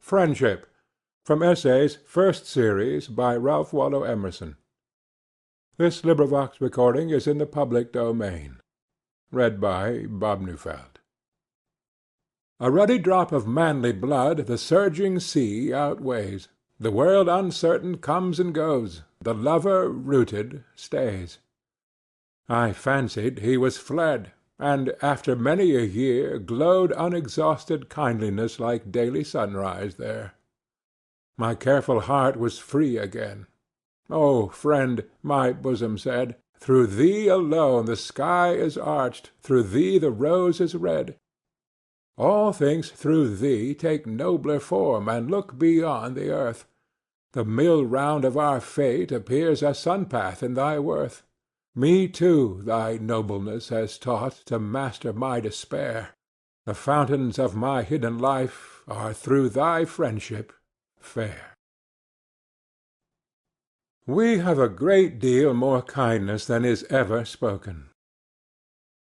Friendship, from Essays, First Series, by Ralph Waldo Emerson. This recording is in the public domain. Read by Bob Neufeld. A ruddy drop of manly blood the surging sea outweighs. The world uncertain comes and goes. The lover, rooted, stays. I fancied he was fled, and after many a year glowed unexhausted kindliness like daily sunrise there. My careful heart was free again. "O friend," my bosom said, "through thee alone the sky is arched, through thee the rose is red. All things through thee take nobler form and look beyond the earth. The mill round of our fate appears a sun-path in thy worth. Me too thy nobleness has taught to master my despair. The fountains of my hidden life are through thy friendship fair." We have a great deal more kindness than is ever spoken.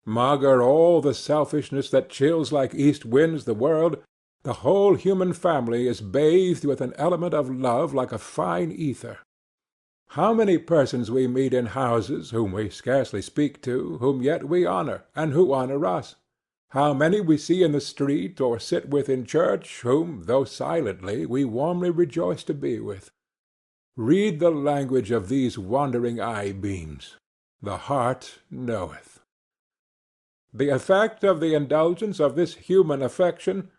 Maugre all the selfishness that chills like east winds the world, the whole human family is bathed with an element of love like a fine ether. How many persons we meet in houses whom we scarcely speak to, whom yet we honor, and who honor us! How many we see in the street or sit with in church, whom, though silently, we warmly rejoice to be with! Read the language of these wandering eye-beams. The heart knoweth. The effect of the indulgence of this human affection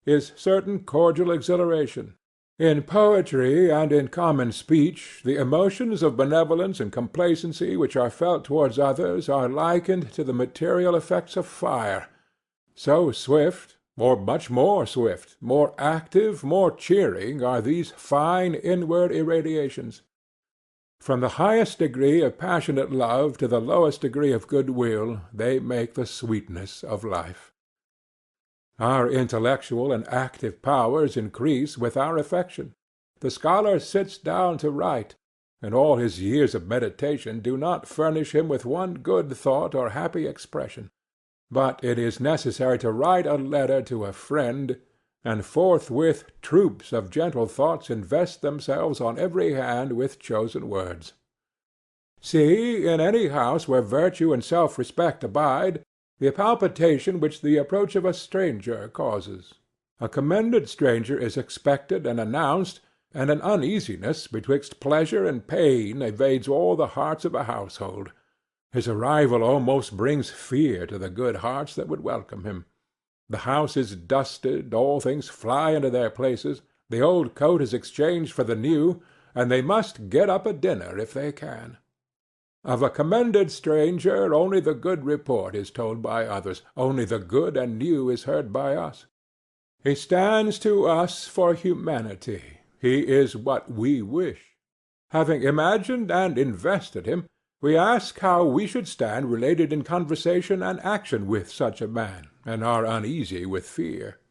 is certain cordial exhilaration. In poetry and in common speech the emotions of benevolence and complacency which are felt towards others are likened to the material effects of fire, so swift, or much more swift, more active, more cheering are these fine inward irradiations. From the highest degree of passionate love to the lowest degree of good-will they make the sweetness of life. Our intellectual and active powers increase with our affection. The scholar sits down to write, and all his years of meditation do not furnish him with one good thought or happy expression. But it is necessary to write a letter to a friend, and forthwith troops of gentle thoughts invest themselves on every hand with chosen words. See, in any house where virtue and self-respect abide, the palpitation which the approach of a stranger causes. A commended stranger is expected and announced, and an uneasiness betwixt pleasure and pain invades all the hearts of a household. His arrival almost brings fear to the good hearts that would welcome him. The house is dusted, all things fly into their places, the old coat is exchanged for the new, and they must get up a dinner if they can. Of a commended stranger only the good report is told by others, only the good and new is heard by us. He stands to us for humanity. He is what we wish. Having imagined and invested him, we ask how we should stand related in conversation and action with such a man, and are uneasy with fear.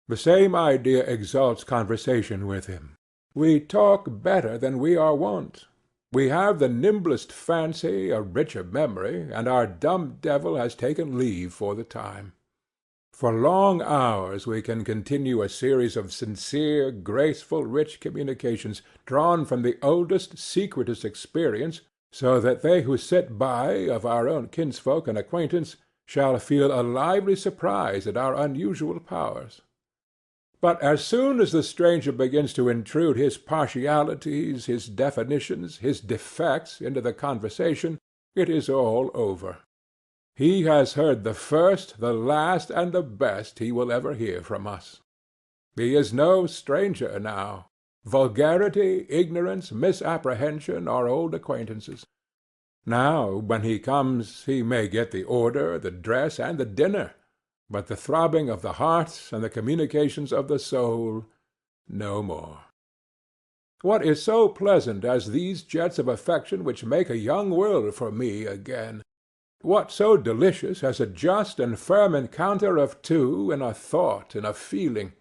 The same idea exalts conversation with him. We talk better than we are wont. We have the nimblest fancy, a richer memory, and our dumb devil has taken leave for the time. For long hours we can continue a series of sincere, graceful, rich communications, drawn from the oldest, secretest experience, so that they who sit by, of our own kinsfolk and acquaintance, shall feel a lively surprise at our unusual powers. But as soon as the stranger begins to intrude his partialities, his definitions, his defects into the conversation, it is all over. He has heard the first, the last, and the best he will ever hear from us. He is no stranger now. Vulgarity, ignorance, misapprehension are old acquaintances. Now, when he comes, he may get the order, the dress, and the dinner, but the throbbing of the heart and the communications of the soul, no more. What is so pleasant as these jets of affection which make a young world for me again? What so delicious as a just and firm encounter of two in a thought, in a feeling?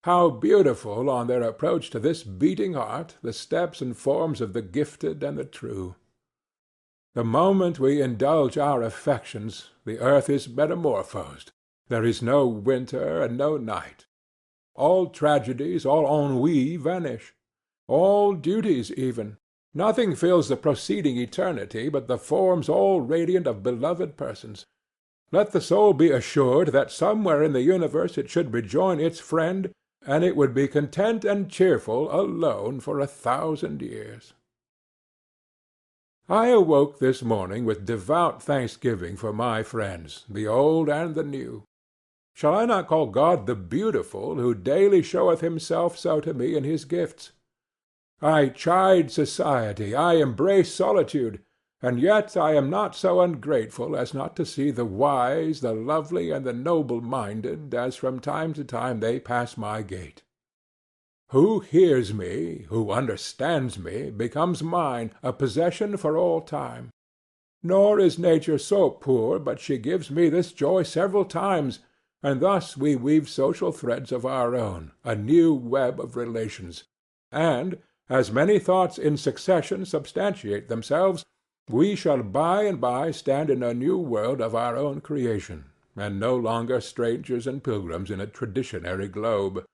How beautiful on their approach to this beating heart the steps and forms of the gifted and the true! The moment we indulge our affections, the earth is metamorphosed. There is no winter and no night. All tragedies, all ennui vanish. All duties even. Nothing fills the proceeding eternity but the forms all radiant of beloved persons. Let the soul be assured that somewhere in the universe it should rejoin its friend, and it would be content and cheerful alone for 1,000 years. I awoke this morning with devout thanksgiving for my friends, the old and the new. Shall I not call God the Beautiful, who daily showeth himself so to me in his gifts? I chide society, I embrace solitude, and yet I am not so ungrateful as not to see the wise, the lovely, and the noble-minded, as from time to time they pass my gate. Who hears me, who understands me, becomes mine, a possession for all time. Nor is nature so poor but she gives me this joy several times, and thus we weave social threads of our own, a new web of relations. And, as many thoughts in succession substantiate themselves, we shall by and by stand in a new world of our own creation, and no longer strangers and pilgrims in a traditionary globe.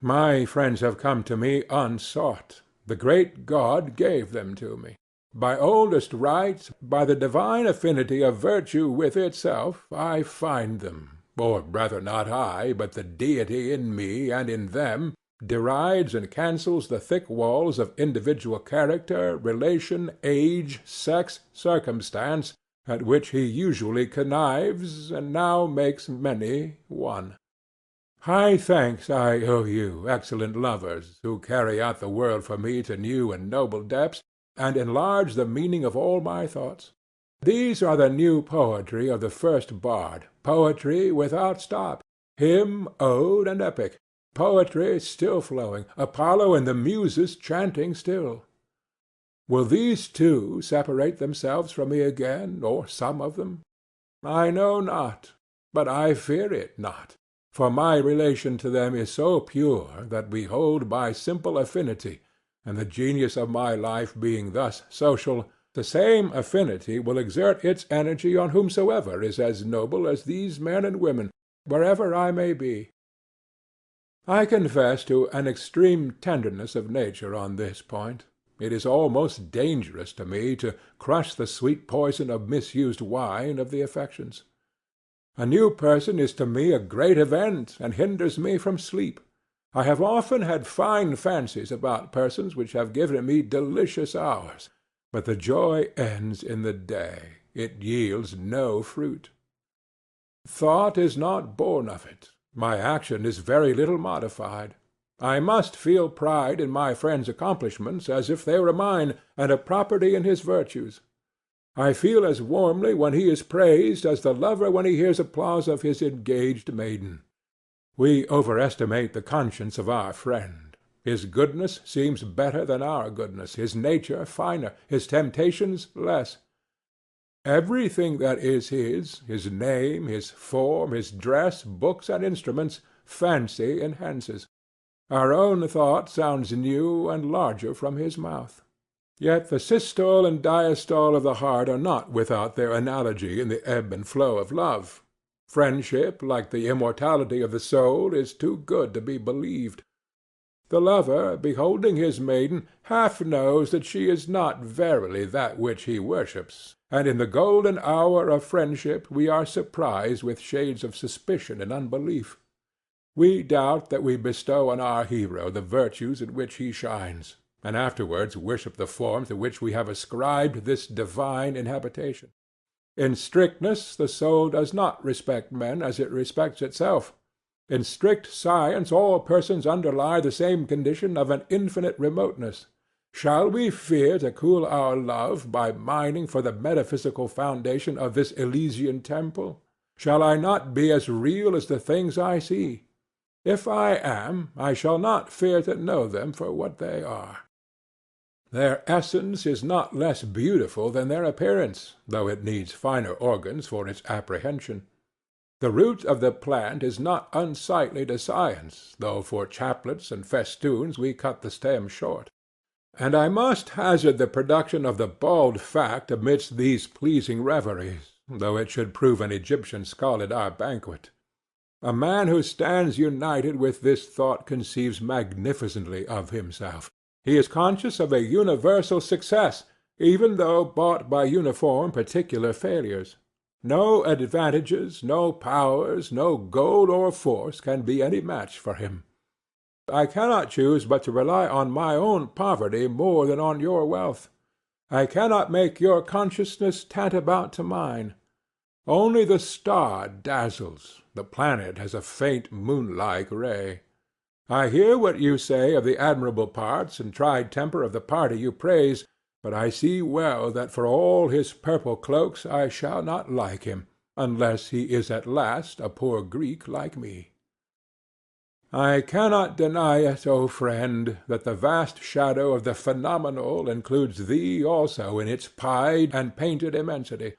My friends have come to me unsought. The great God gave them to me. By oldest right, by the divine affinity of virtue with itself, I find them, or rather not I, but the deity in me and in them, derides and cancels the thick walls of individual character, relation, age, sex, circumstance, at which he usually connives, and now makes many one. High thanks I owe you, excellent lovers, who carry out the world for me to new and noble depths, and enlarge the meaning of all my thoughts. These are the new poetry of the first bard, poetry without stop, hymn, ode, and epic, poetry still flowing, Apollo and the Muses chanting still. Will these too separate themselves from me again, or some of them? I know not, but I fear it not. For my relation to them is so pure that we hold by simple affinity, and the genius of my life being thus social, the same affinity will exert its energy on whomsoever is as noble as these men and women, wherever I may be. I confess to an extreme tenderness of nature on this point. It is almost dangerous to me to crush the sweet poison of misused wine of the affections. A new person is to me a great event, and hinders me from sleep. I have often had fine fancies about persons which have given me delicious hours, but the joy ends in the day. It yields no fruit. Thought is not born of it. My action is very little modified. I must feel pride in my friend's accomplishments as if they were mine, and a property in his virtues. I feel as warmly when he is praised as the lover when he hears applause of his engaged maiden. We overestimate the conscience of our friend. His goodness seems better than our goodness, his nature finer, his temptations less. Everything that is his name, his form, his dress, books, and instruments, fancy enhances. Our own thought sounds new and larger from his mouth. Yet the systole and diastole of the heart are not without their analogy in the ebb and flow of love. Friendship, like the immortality of the soul, is too good to be believed. The lover, beholding his maiden, half knows that she is not verily that which he worships, and in the golden hour of friendship we are surprised with shades of suspicion and unbelief. We doubt that we bestow on our hero the virtues in which he shines, and afterwards worship the form to which we have ascribed this divine inhabitation. In strictness the soul does not respect men as it respects itself. In strict science all persons underlie the same condition of an infinite remoteness. Shall we fear to cool our love by mining for the metaphysical foundation of this Elysian temple? Shall I not be as real as the things I see? If I am, I shall not fear to know them for what they are. Their essence is not less beautiful than their appearance, though it needs finer organs for its apprehension. The root of the plant is not unsightly to science, though for chaplets and festoons we cut the stem short. And I must hazard the production of the bald fact amidst these pleasing reveries, though it should prove an Egyptian skull at our banquet. A man who stands united with this thought conceives magnificently of himself. He is conscious of a universal success, even though bought by uniform particular failures. No advantages, no powers, no gold or force can be any match for him. I cannot choose but to rely on my own poverty more than on your wealth. I cannot make your consciousness tantamount to mine. Only the star dazzles, the planet has a faint moon-like ray. I hear what you say of the admirable parts and tried temper of the party you praise, but I see well that for all his purple cloaks I shall not like him, unless he is at last a poor Greek like me. I cannot deny it, O friend, that the vast shadow of the phenomenal includes thee also in its pied and painted immensity,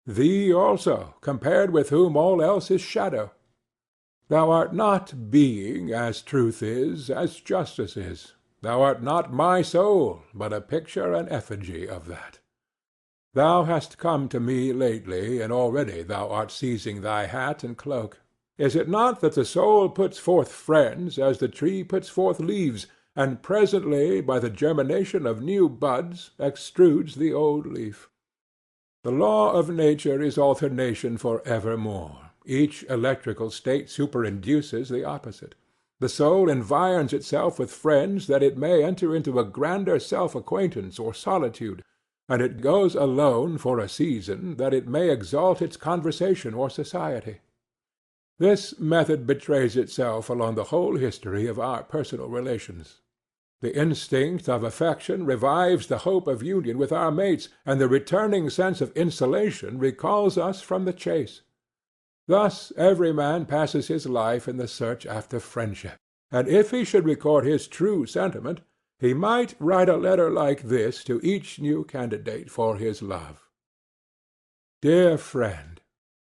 thee also, compared with whom all else is shadow. Thou art not being, as truth is, as justice is. Thou art not my soul, but a picture and effigy of that. Thou hast come to me lately, and already thou art seizing thy hat and cloak. Is it not that the soul puts forth friends as the tree puts forth leaves, and presently, by the germination of new buds, extrudes the old leaf? The law of nature is alternation for evermore. Each electrical state superinduces the opposite. The soul environs itself with friends that it may enter into a grander self-acquaintance or solitude, and it goes alone for a season that it may exalt its conversation or society. This method betrays itself along the whole history of our personal relations. The instinct of affection revives the hope of union with our mates, and the returning sense of insulation recalls us from the chase. Thus every man passes his life in the search after friendship, and if he should record his true sentiment, he might write a letter like this to each new candidate for his love. Dear friend,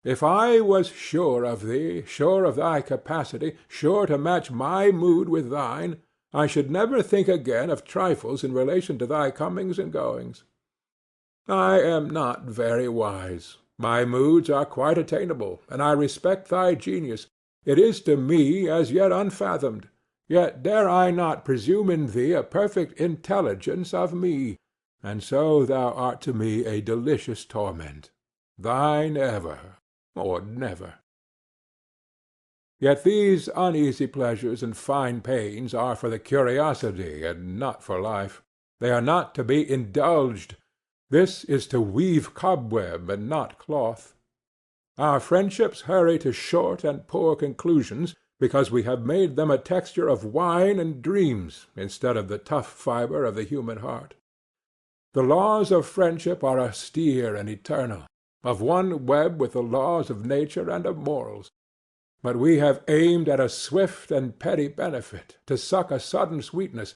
if I was sure of thee, sure of thy capacity, sure to match my mood with thine, I should never think again of trifles in relation to thy comings and goings. I am not very wise. My moods are quite attainable, and I respect thy genius. It is to me as yet unfathomed. Yet dare I not presume in thee a perfect intelligence of me, and so thou art to me a delicious torment. Thine ever, or never. Yet these uneasy pleasures and fine pains are for the curiosity and not for life. They are not to be indulged. This is to weave cobweb and not cloth. Our friendships hurry to short and poor conclusions because we have made them a texture of wine and dreams instead of the tough fibre of the human heart. The laws of friendship are austere and eternal, of one web with the laws of nature and of morals. But we have aimed at a swift and petty benefit, to suck a sudden sweetness.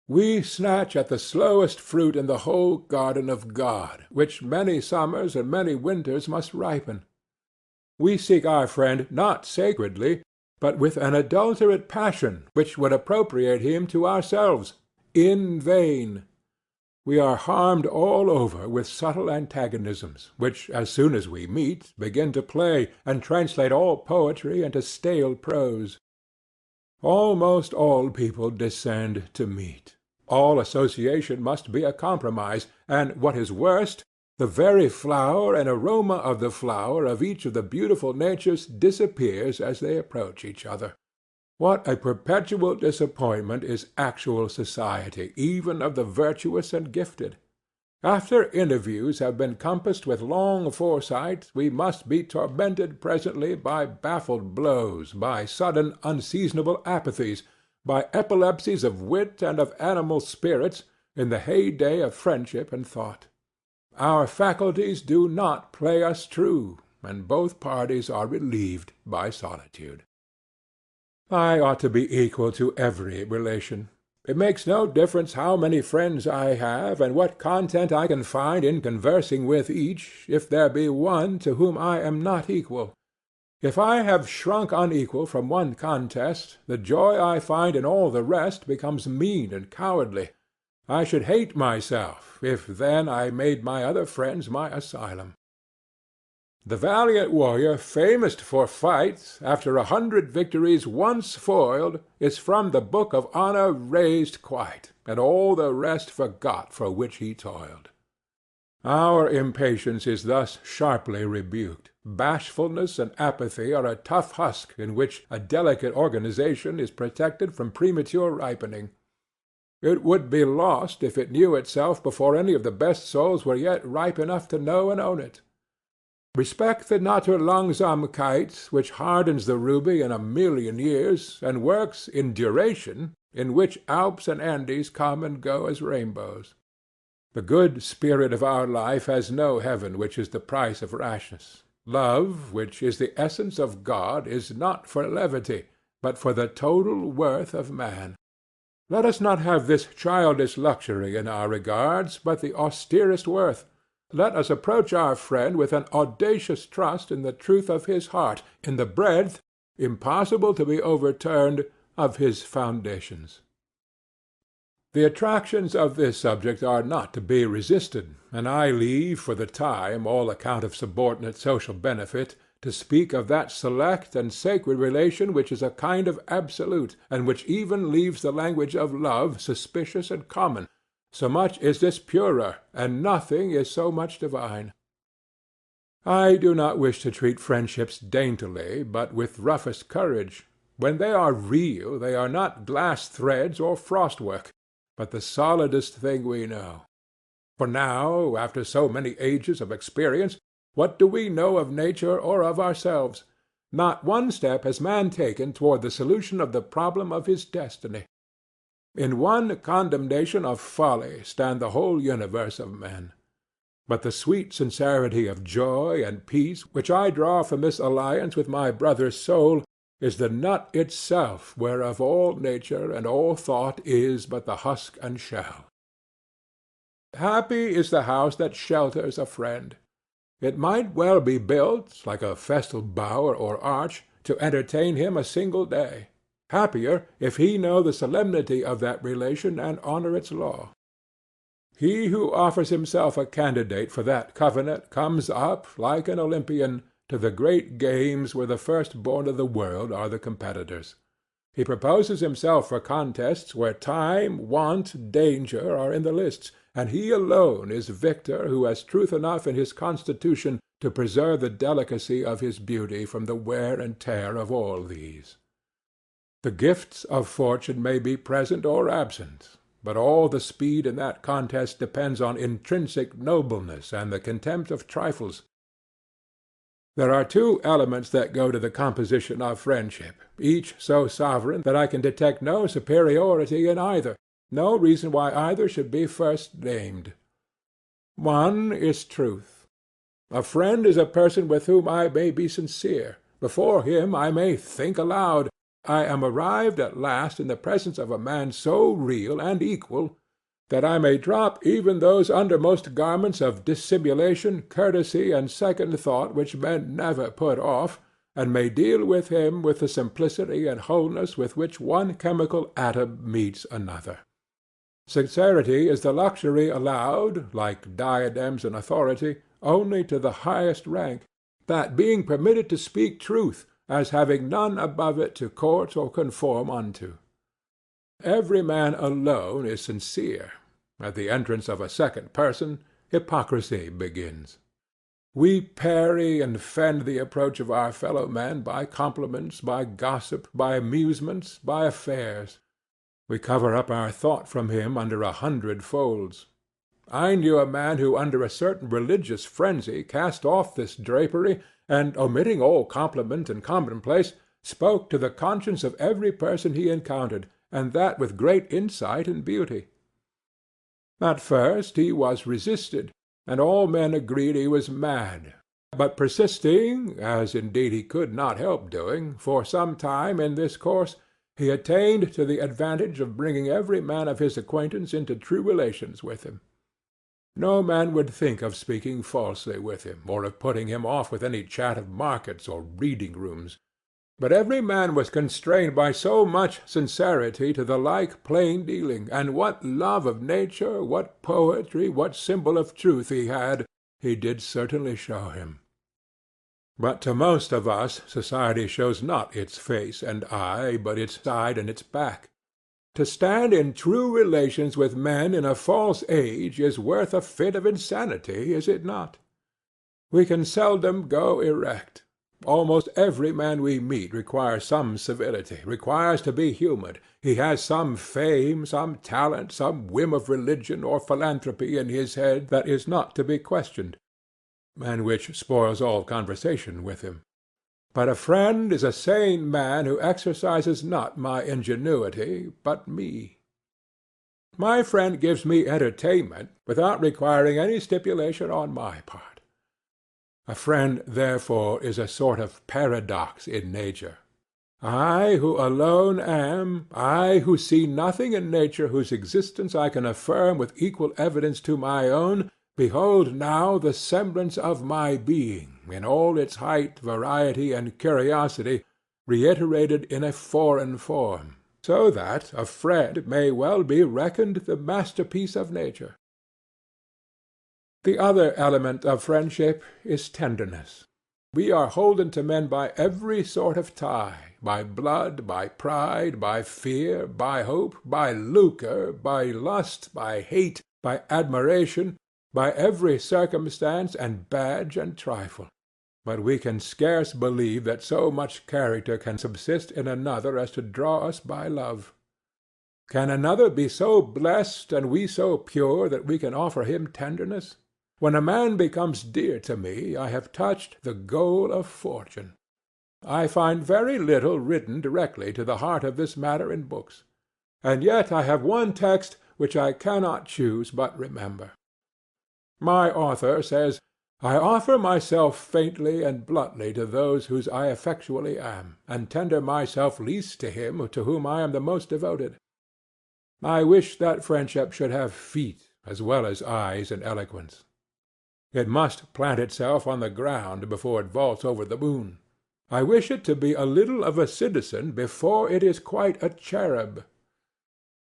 We snatch at the slowest fruit in the whole garden of God, which many summers and many winters must ripen. We seek our friend not sacredly, but with an adulterate passion which would appropriate him to ourselves, in vain. We are harmed all over with subtle antagonisms, which, as soon as we meet, begin to play, and translate all poetry into stale prose. Almost all people descend to meet. All association must be a compromise, and, what is worst, the very flower and aroma of the flower of each of the beautiful natures disappears as they approach each other. What a perpetual disappointment is actual society, even of the virtuous and gifted! After interviews have been compassed with long foresight, we must be tormented presently by baffled blows, by sudden unseasonable apathies, by epilepsies of wit and of animal spirits, in the heyday of friendship and thought. Our faculties do not play us true, and both parties are relieved by solitude. I ought to be equal to every relation. It makes no difference how many friends I have, and what content I can find in conversing with each, if there be one to whom I am not equal. If I have shrunk unequal from one contest, the joy I find in all the rest becomes mean and cowardly. I should hate myself, if then I made my other friends my asylum. The valiant warrior famoused for fight, after 100 victories once foiled, is from the book of honor razed quite, and all the rest forgot for which he toiled. Our impatience is thus sharply rebuked. Bashfulness and apathy are a tough husk in which a delicate organization is protected from premature ripening. It would be lost if it knew itself before any of the best souls were yet ripe enough to know and own it. Respect the Naturlangsamkeit which hardens the ruby in 1,000,000 years, and works in duration, in which Alps and Andes come and go as rainbows. The good spirit of our life has no heaven which is the price of rashness. Love, which is the essence of God, is not for levity, but for the total worth of man. Let us not have this childish luxury in our regards, but the austerest worth. Let us approach our friend with an audacious trust in the truth of his heart, in the breadth, impossible to be overturned, of his foundations. The attractions of this subject are not to be resisted, and I leave, for the time, all account of subordinate social benefit, to speak of that select and sacred relation which is a kind of absolute, and which even leaves the language of love suspicious and common, so much is this purer, and nothing is so much divine. I do not wish to treat friendships daintily, but with roughest courage. When they are real, they are not glass threads or frostwork, but the solidest thing we know. For now, after so many ages of experience, what do we know of nature or of ourselves? Not one step has man taken toward the solution of the problem of his destiny. In one condemnation of folly stand the whole universe of men. But the sweet sincerity of joy and peace which I draw from this alliance with my brother's soul is the nut itself whereof all nature and all thought is but the husk and shell. Happy is the house that shelters a friend. It might well be built, like a festal bower or arch, to entertain him a single day. Happier if he know the solemnity of that relation and honor its law. He who offers himself a candidate for that covenant comes up, like an Olympian, to the great games where the firstborn of the world are the competitors. He proposes himself for contests where time, want, danger are in the lists, and he alone is victor who has truth enough in his constitution to preserve the delicacy of his beauty from the wear and tear of all these. The gifts of fortune may be present or absent, but all the speed in that contest depends on intrinsic nobleness and the contempt of trifles. There are two elements that go to the composition of friendship, each so sovereign that I can detect no superiority in either, no reason why either should be first named. One is truth. A friend is a person with whom I may be sincere. Before him I may think aloud. I am arrived at last in the presence of a man so real and equal that I may drop even those undermost garments of dissimulation, courtesy, and second thought which men never put off, and may deal with him with the simplicity and wholeness with which one chemical atom meets another. Sincerity is the luxury allowed, like diadems and authority, only to the highest rank, that being permitted to speak truth, as having none above it to court or conform unto. Every man alone is sincere. At the entrance of a second person, hypocrisy begins. We parry and fend the approach of our fellow men by compliments, by gossip, by amusements, by affairs. We cover up our thought from him under 100 folds. I knew a man who under a certain religious frenzy cast off this drapery, and, omitting all compliment and commonplace, spoke to the conscience of every person he encountered, and that with great insight and beauty. At first he was resisted, and all men agreed he was mad, but persisting, as indeed he could not help doing, for some time in this course, he attained to the advantage of bringing every man of his acquaintance into true relations with him. No man would think of speaking falsely with him, or of putting him off with any chat of markets or reading-rooms. But every man was constrained by so much sincerity to the like plain dealing, and what love of nature, what poetry, what symbol of truth he had, he did certainly show him. But to most of us society shows not its face and eye, but its side and its back. To stand in true relations with men in a false age is worth a fit of insanity, is it not? We can seldom go erect. Almost every man we meet requires some civility, requires to be humoured. He has some fame, some talent, some whim of religion or philanthropy in his head that is not to be questioned, and which spoils all conversation with him. But a friend is a sane man who exercises not my ingenuity, but me. My friend gives me entertainment without requiring any stipulation on my part. A friend, therefore, is a sort of paradox in nature. I who alone am, I who see nothing in nature whose existence I can affirm with equal evidence to my own, behold now the semblance of my being, in all its height, variety, and curiosity, reiterated in a foreign form, so that a friend may well be reckoned the masterpiece of nature. The other element of friendship is tenderness. We are holden to men by every sort of tie, by blood, by pride, by fear, by hope, by lucre, by lust, by hate, by admiration, by every circumstance and badge and trifle. But we can scarce believe that so much character can subsist in another as to draw us by love. Can another be so blessed and we so pure that we can offer him tenderness? When a man becomes dear to me, I have touched the goal of fortune. I find very little written directly to the heart of this matter in books. And yet I have one text which I cannot choose but remember. My author says, I offer myself faintly and bluntly to those whose I effectually am, and tender myself least to him to whom I am the most devoted. I wish that friendship should have feet as well as eyes and eloquence. It must plant itself on the ground before it vaults over the moon. I wish it to be a little of a citizen before it is quite a cherub.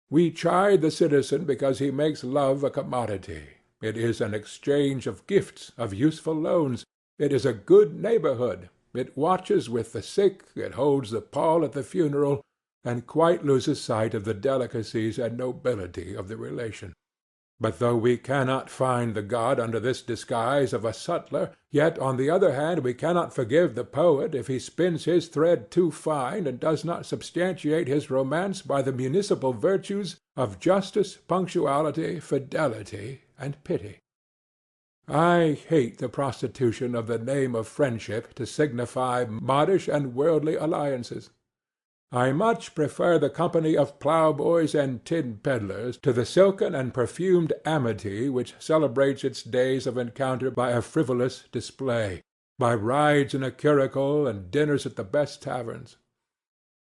We chide the citizen because he makes love a commodity. It is an exchange of gifts, of useful loans. It is a good neighborhood. It watches with the sick, it holds the pall at the funeral, and quite loses sight of the delicacies and nobility of the relation. But though we cannot find the god under this disguise of a sutler, yet on the other hand we cannot forgive the poet if he spins his thread too fine and does not substantiate his romance by the municipal virtues of justice, punctuality, fidelity, and pity. I hate the prostitution of the name of friendship to signify modish and worldly alliances. I much prefer the company of ploughboys and tin peddlers to the silken and perfumed amity which celebrates its days of encounter by a frivolous display, by rides in a curricle and dinners at the best taverns.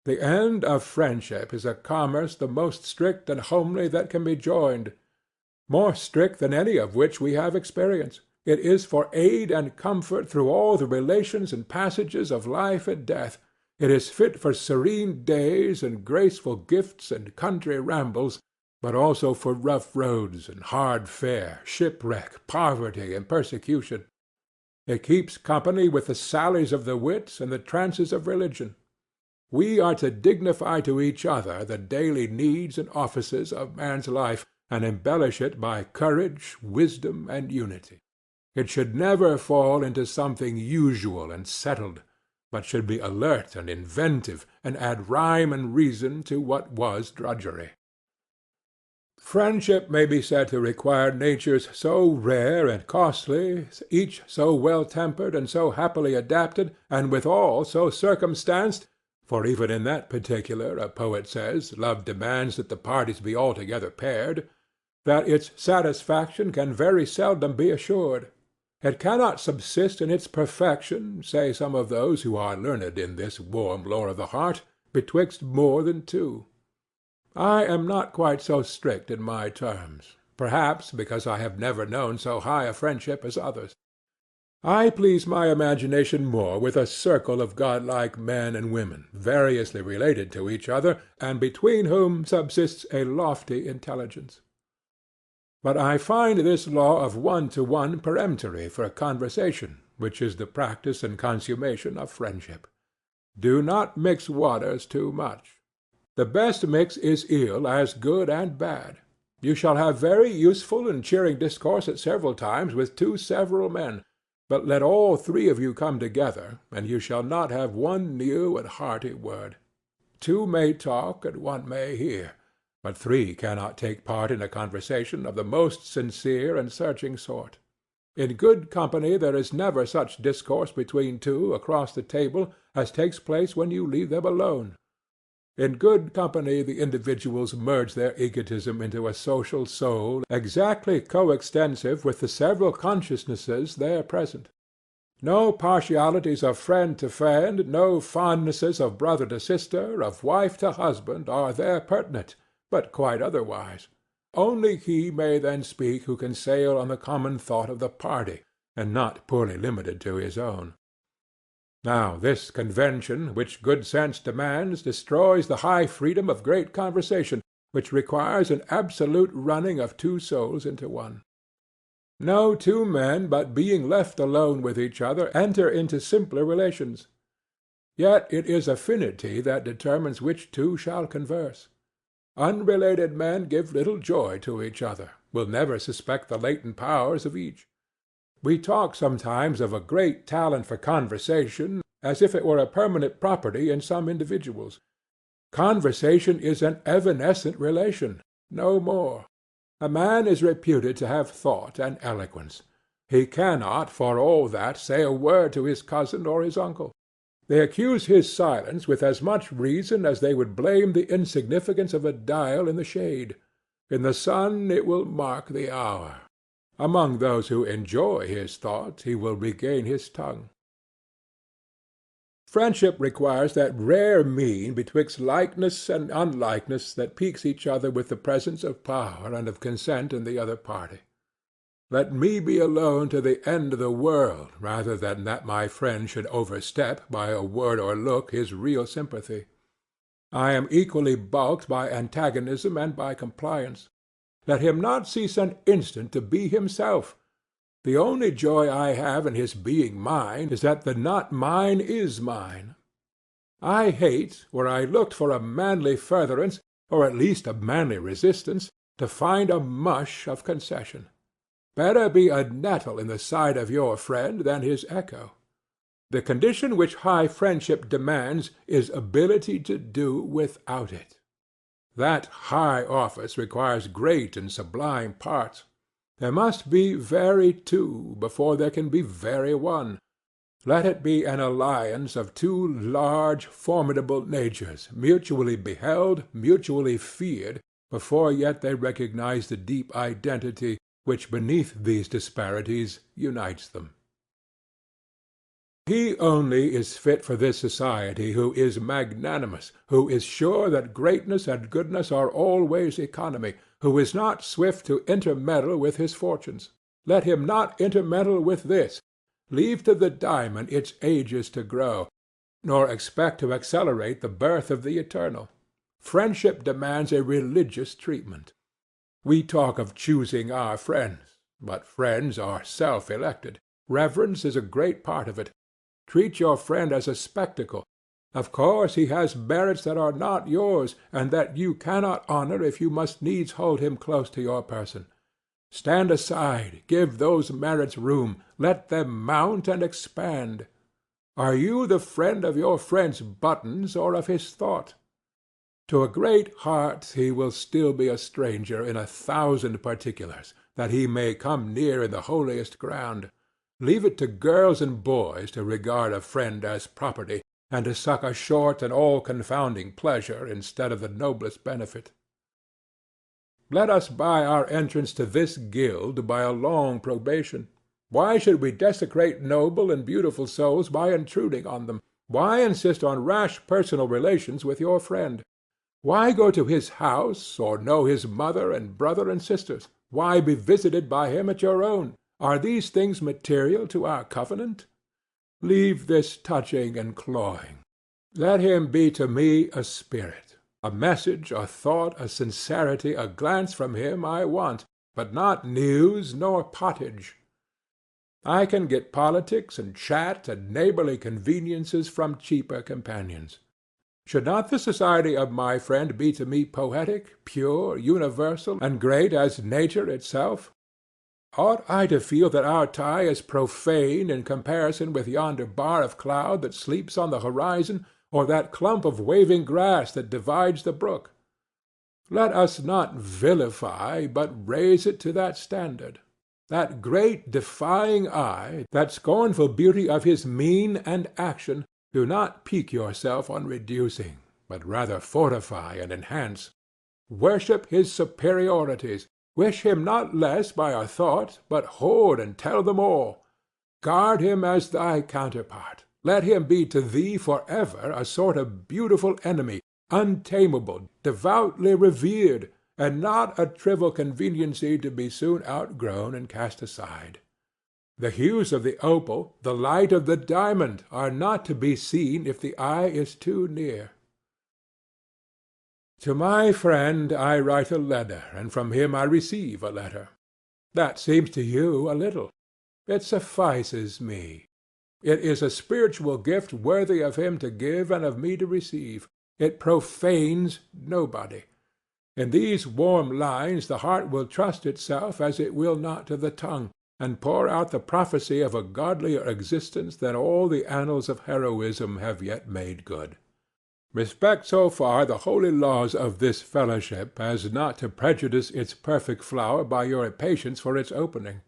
The end of friendship is a commerce the most strict and homely that can be joined, more strict than any of which we have experience. It is for aid and comfort through all the relations and passages of life and death. It is fit for serene days and graceful gifts and country rambles, but also for rough roads and hard fare, shipwreck, poverty, and persecution. It keeps company with the sallies of the wit and the trances of religion. We are to dignify to each other the daily needs and offices of man's life, and embellish it by courage, wisdom, and unity. It should never fall into something usual and settled, but should be alert and inventive, and add rhyme and reason to what was drudgery. Friendship may be said to require natures so rare and costly, each so well-tempered and so happily adapted, and withal so circumstanced, for even in that particular, a poet says, love demands that the parties be altogether paired, that its satisfaction can very seldom be assured. It cannot subsist in its perfection, say some of those who are learned in this warm lore of the heart, betwixt more than two. I am not quite so strict in my terms, perhaps because I have never known so high a friendship as others. I please my imagination more with a circle of godlike men and women, variously related to each other, and between whom subsists a lofty intelligence. But I find this law of 1-to-1 peremptory for conversation, which is the practice and consummation of friendship. Do not mix waters too much. The best mix is ill as good and bad. You shall have very useful and cheering discourse at several times with two several men, but let all three of you come together, and you shall not have one new and hearty word. Two may talk and one may hear, but three cannot take part in a conversation of the most sincere and searching sort. In good company there is never such discourse between two across the table as takes place when you leave them alone. In good company the individuals merge their egotism into a social soul exactly coextensive with the several consciousnesses there present. No partialities of friend to friend, no fondnesses of brother to sister, of wife to husband, are there pertinent, but quite otherwise. Only he may then speak who can sail on the common thought of the party, and not poorly limited to his own. Now this convention, which good sense demands, destroys the high freedom of great conversation, which requires an absolute running of two souls into one. No two men, but being left alone with each other, enter into simpler relations. Yet it is affinity that determines which two shall converse. Unrelated men give little joy to each other, will never suspect the latent powers of each. We talk sometimes of a great talent for conversation, as if it were a permanent property in some individuals. Conversation is an evanescent relation, no more. A man is reputed to have thought and eloquence. He cannot, for all that, say a word to his cousin or his uncle. They accuse his silence with as much reason as they would blame the insignificance of a dial in the shade. In the sun it will mark the hour. Among those who enjoy his thought he will regain his tongue. Friendship requires that rare mean betwixt likeness and unlikeness that piques each other with the presence of power and of consent in the other party. Let me be alone to the end of the world rather than that my friend should overstep by a word or look his real sympathy. I am equally balked by antagonism and by compliance. Let him not cease an instant to be himself. The only joy I have in his being mine is that the not mine is mine. I hate, where I looked for a manly furtherance, or at least a manly resistance, to find a mush of concession. Better be a nettle in the side of your friend than his echo. The condition which high friendship demands is ability to do without it. That high office requires great and sublime parts. There must be very two before there can be very one. Let it be an alliance of two large, formidable natures, mutually beheld, mutually feared, before yet they recognize the deep identity which beneath these disparities unites them. He only is fit for this society who is magnanimous, who is sure that greatness and goodness are always economy, who is not swift to intermeddle with his fortunes. Let him not intermeddle with this. Leave to the diamond its ages to grow, nor expect to accelerate the birth of the eternal. Friendship demands a religious treatment. We talk of choosing our friends, but friends are self-elected. Reverence is a great part of it. Treat your friend as a spectacle. Of course he has merits that are not yours, and that you cannot honor if you must needs hold him close to your person. Stand aside, give those merits room, let them mount and expand. Are you the friend of your friend's buttons or of his thought? To a great heart he will still be a stranger in 1,000 particulars, that he may come near in the holiest ground. Leave it to girls and boys to regard a friend as property, and to suck a short and all-confounding pleasure instead of the noblest benefit. Let us buy our entrance to this guild by a long probation. Why should we desecrate noble and beautiful souls by intruding on them? Why insist on rash personal relations with your friend? Why go to his house, or know his mother and brother and sisters? Why be visited by him at your own? Are these things material to our covenant? Leave this touching and clawing. Let him be to me a spirit. A message, a thought, a sincerity, a glance from him I want, but not news nor pottage. I can get politics and chat and neighborly conveniences from cheaper companions. Should not the society of my friend be to me poetic, pure, universal, and great as nature itself? Ought I to feel that our tie is profane in comparison with yonder bar of cloud that sleeps on the horizon, or that clump of waving grass that divides the brook? Let us not vilify, but raise it to that standard. That great defying eye, that scornful beauty of his mien and action, do not pique yourself on reducing, but rather fortify and enhance. Worship his superiorities. Wish him not less by a thought, but hoard and tell them all. Guard him as thy counterpart. Let him be to thee for ever a sort of beautiful enemy, untamable, devoutly revered, and not a trivial conveniency to be soon outgrown and cast aside. The hues of the opal, the light of the diamond, are not to be seen if the eye is too near. To my friend I write a letter, and from him I receive a letter. That seems to you a little. It suffices me. It is a spiritual gift worthy of him to give and of me to receive. It profanes nobody. In these warm lines the heart will trust itself as it will not to the tongue, and pour out the prophecy of a godlier existence than all the annals of heroism have yet made good. Respect so far the holy laws of this fellowship as not to prejudice its perfect flower by your impatience for its opening.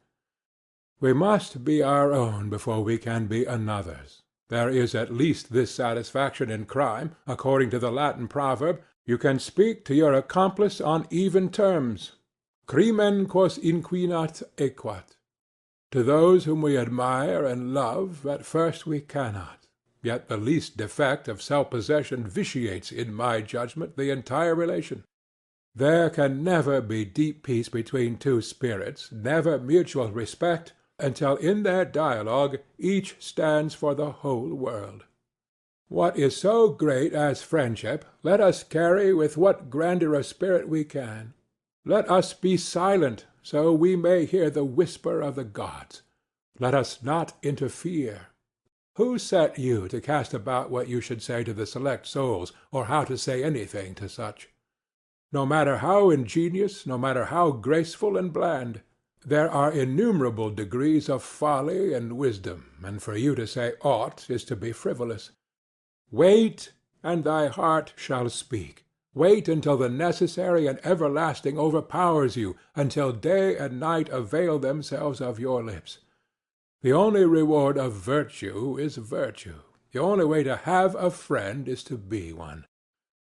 We must be our own before we can be another's. There is at least this satisfaction in crime, according to the Latin proverb, you can speak to your accomplice on even terms. Crimen quos inquinat equat. To those whom we admire and love, at first we cannot. Yet the least defect of self-possession vitiates, in my judgment, the entire relation. There can never be deep peace between two spirits, never mutual respect, until in their dialogue each stands for the whole world. What is so great as friendship, let us carry with what grandeur of spirit we can. Let us be silent, so we may hear the whisper of the gods. Let us not interfere. Who set you to cast about what you should say to the select souls, or how to say anything to such? No matter how ingenious, no matter how graceful and bland, there are innumerable degrees of folly and wisdom, and for you to say aught is to be frivolous. Wait, and thy heart shall speak. Wait until the necessary and everlasting overpowers you, until day and night avail themselves of your lips. The only reward of virtue is virtue. The only way to have a friend is to be one.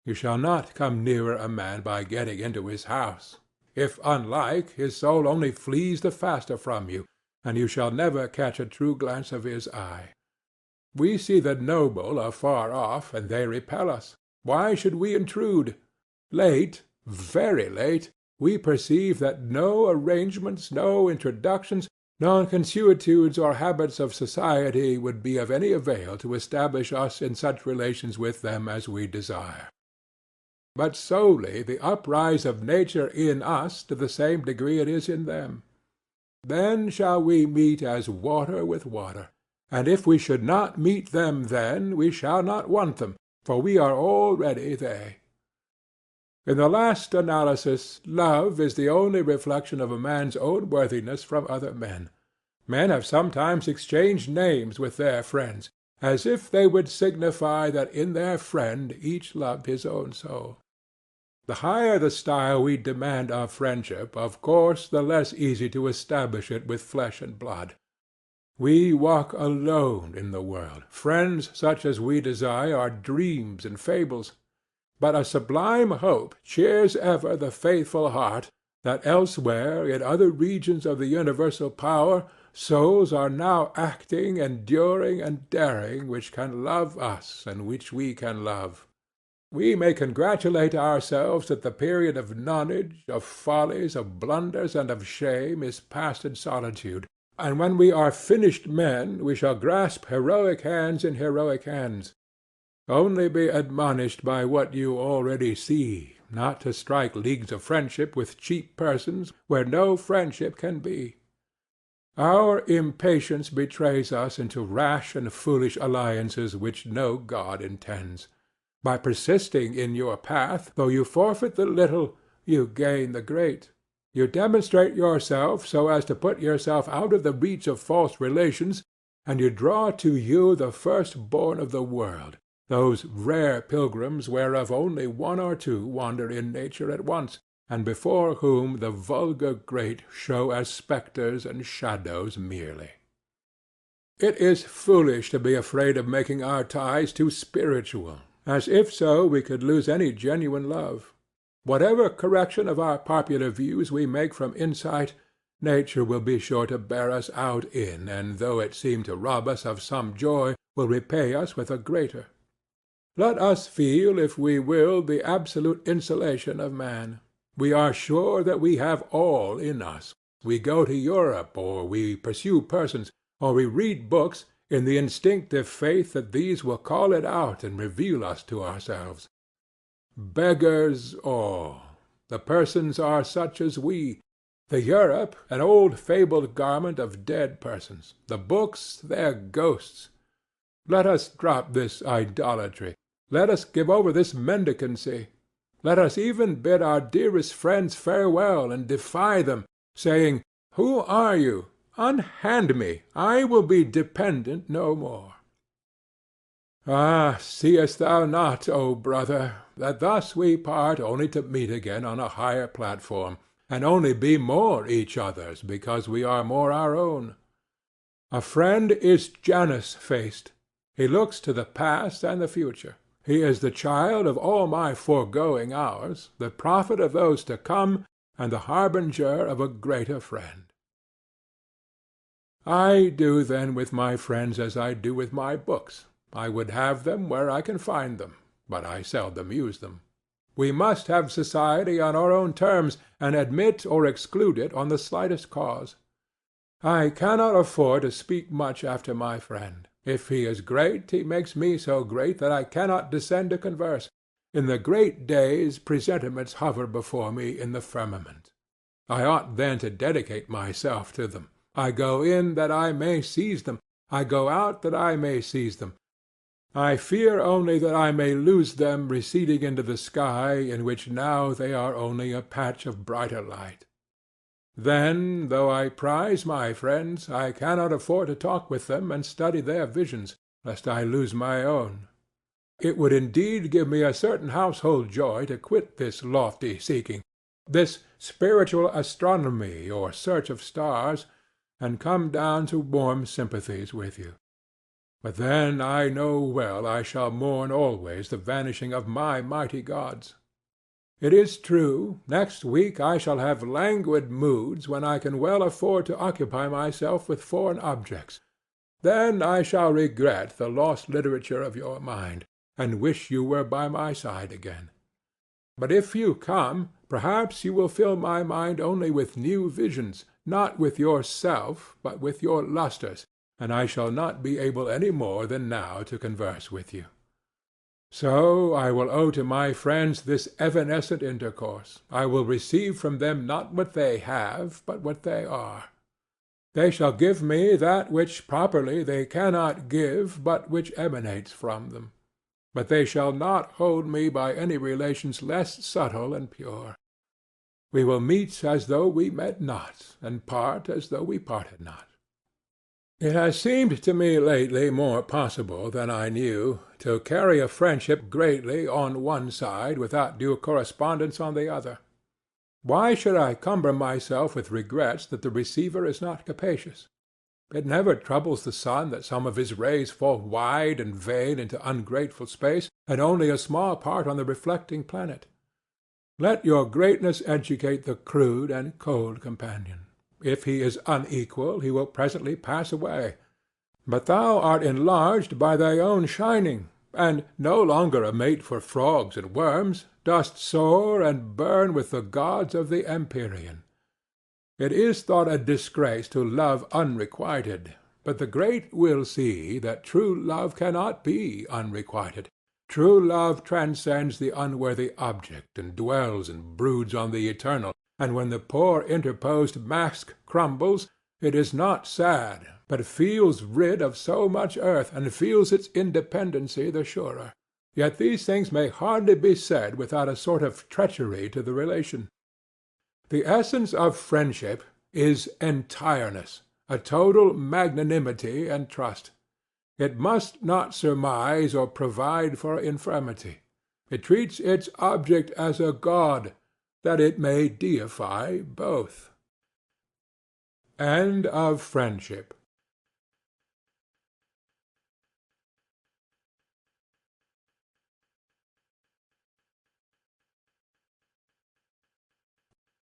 You shall not come nearer a man by getting into his house. If unlike, his soul only flees the faster from you, and you shall never catch a true glance of his eye. We see the noble afar off, and they repel us. Why should we intrude? Late, very late, we perceive that no arrangements, no introductions, no consuetudes or habits of society would be of any avail to establish us in such relations with them as we desire. But solely the uprise of nature in us to the same degree it is in them. Then shall we meet as water with water, and if we should not meet them then, we shall not want them, for we are already they. In the last analysis, love is the only reflection of a man's own worthiness from other men. Men have sometimes exchanged names with their friends, as if they would signify that in their friend each loved his own soul. The higher the style we demand of friendship, of course the less easy to establish it with flesh and blood. We walk alone in the world. Friends such as we desire are dreams and fables. But a sublime hope cheers ever the faithful heart that elsewhere, in other regions of the universal power, souls are now acting, enduring, and daring which can love us and which we can love. We may congratulate ourselves that the period of nonage, of follies, of blunders, and of shame is past in solitude, and when we are finished men we shall grasp heroic hands in heroic hands. Only be admonished by what you already see, not to strike leagues of friendship with cheap persons where no friendship can be. Our impatience betrays us into rash and foolish alliances which no god intends. By persisting in your path, though you forfeit the little, you gain the great. You demonstrate yourself so as to put yourself out of the reach of false relations, and you draw to you the firstborn of the world, those rare pilgrims whereof only one or two wander in nature at once, and before whom the vulgar great show as spectres and shadows merely. It is foolish to be afraid of making our ties too spiritual, as if so we could lose any genuine love. Whatever correction of our popular views we make from insight, nature will be sure to bear us out in, and though it seem to rob us of some joy, will repay us with a greater. Let us feel, if we will, the absolute insulation of man. We are sure that we have all in us. We go to Europe, or we pursue persons, or we read books, in the instinctive faith that these will call it out and reveal us to ourselves. Beggars all. The persons are such as we. The Europe, an old fabled garment of dead persons. The books, their ghosts. Let us drop this idolatry. Let us give over this mendicancy. Let us even bid our dearest friends farewell and defy them, saying, "Who are you? Unhand me. I will be dependent no more." Ah, seest thou not, O brother, that thus we part only to meet again on a higher platform, and only be more each other's because we are more our own? A friend is Janus-faced. He looks to the past and the future. He is the child of all my foregoing hours, the prophet of those to come, and the harbinger of a greater friend. I do then with my friends as I do with my books. I would have them where I can find them, but I seldom use them. We must have society on our own terms, and admit or exclude it on the slightest cause. I cannot afford to speak much after my friend. If he is great, he makes me so great that I cannot descend to converse. In the great days presentiments hover before me in the firmament. I ought then to dedicate myself to them. I go in that I may seize them. I go out that I may seize them. I fear only that I may lose them receding into the sky, in which now they are only a patch of brighter light. Then, though I prize my friends, I cannot afford to talk with them and study their visions, lest I lose my own. It would indeed give me a certain household joy to quit this lofty seeking, this spiritual astronomy or search of stars, and come down to warm sympathies with you. But then I know well I shall mourn always the vanishing of my mighty gods. It is true, next week I shall have languid moods when I can well afford to occupy myself with foreign objects. Then I shall regret the lost literature of your mind, and wish you were by my side again. But if you come, perhaps you will fill my mind only with new visions, not with yourself, but with your lustres, and I shall not be able any more than now to converse with you. So I will owe to my friends this evanescent intercourse. I will receive from them not what they have, but what they are. They shall give me that which properly they cannot give, but which emanates from them. But they shall not hold me by any relations less subtle and pure. We will meet as though we met not, and part as though we parted not. It has seemed to me lately more possible than I knew to carry a friendship greatly on one side without due correspondence on the other. Why should I cumber myself with regrets that the receiver is not capacious? It never troubles the sun that some of his rays fall wide and vain into ungrateful space, and only a small part on the reflecting planet. Let your greatness educate the crude and cold companion. If he is unequal, he will presently pass away. But thou art enlarged by thy own shining, and, no longer a mate for frogs and worms, dost soar and burn with the gods of the empyrean. It is thought a disgrace to love unrequited, but the great will see that true love cannot be unrequited. True love transcends the unworthy object, and dwells and broods on the eternal, and when the poor interposed mask crumbles, It is not sad, but feels rid of so much earth, and feels its independency the surer. Yet these things may hardly be said without a sort of treachery to the relation. The essence of friendship is entireness, a total magnanimity and trust. It must not surmise or provide for infirmity. It treats its object as a god, that it may deify both. End of Friendship.